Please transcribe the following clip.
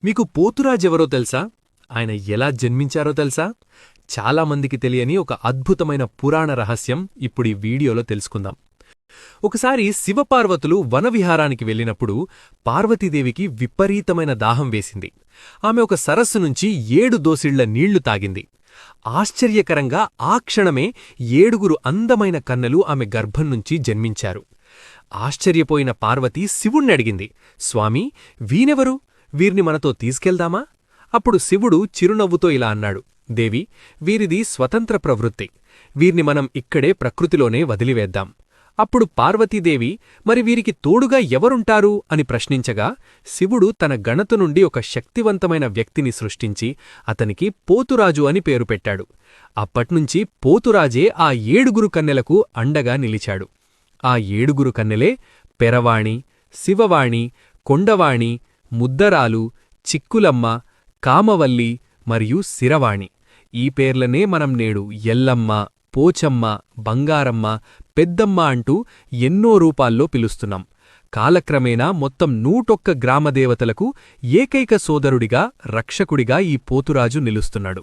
మీకు పోతురాజెవరో తెలుసా? ఆయన ఎలా జన్మించారో తెలుసా? చాలామందికి తెలియని ఒక అద్భుతమైన పురాణ రహస్యం ఇప్పుడీ వీడియోలో తెలుసుకుందాం. ఒకసారి శివపార్వతులు వనవిహారానికి వెళ్ళినప్పుడు పార్వతీదేవికి విపరీతమైన దాహం వేసింది. ఆమె ఒక సరస్సు నుంచి 7 దోసిళ్ల నీళ్లు తాగింది. ఆశ్చర్యకరంగా ఆ క్షణమే 7 అందమైన కన్నెలు ఆమె గర్భం నుంచి జన్మించారు. ఆశ్చర్యపోయిన పార్వతి శివుణ్ణడిగింది, స్వామీ, వీనెవరు? వీరిని మనతో తీసుకెళ్దామా? అప్పుడు శివుడు చిరునవ్వుతో ఇలా అన్నాడు, దేవి, వీరిది స్వతంత్ర ప్రవృత్తి. వీరిని మనం ఇక్కడే ప్రకృతిలోనే వదిలివేద్దాం. అప్పుడు పార్వతీదేవి, మరి వీరికి తోడుగా ఎవరుంటారు అని ప్రశ్నించగా శివుడు తన గణత నుండి ఒక శక్తివంతమైన వ్యక్తిని సృష్టించి అతనికి పోతురాజు అని పేరు పెట్టాడు. అప్పట్నుంచి పోతురాజే ఆ 7 కన్నెలకు అండగా నిలిచాడు. ఆ 7 కన్నెలే పెరవాణి, శివవాణి, కొండవాణి, ముద్దరాలు, చిక్కులమ్మ, కామవల్లి మరియు శిరవాణి. ఈ పేర్లనే మనం నేడు ఎల్లమ్మ, పోచమ్మ, బంగారమ్మ, పెద్దమ్మ అంటూ ఎన్నో రూపాల్లో పిలుస్తున్నాం. కాలక్రమేణా మొత్తం 101 గ్రామదేవతలకు ఏకైక సోదరుడిగా, రక్షకుడిగా ఈ పోతురాజు నిలుస్తున్నాడు.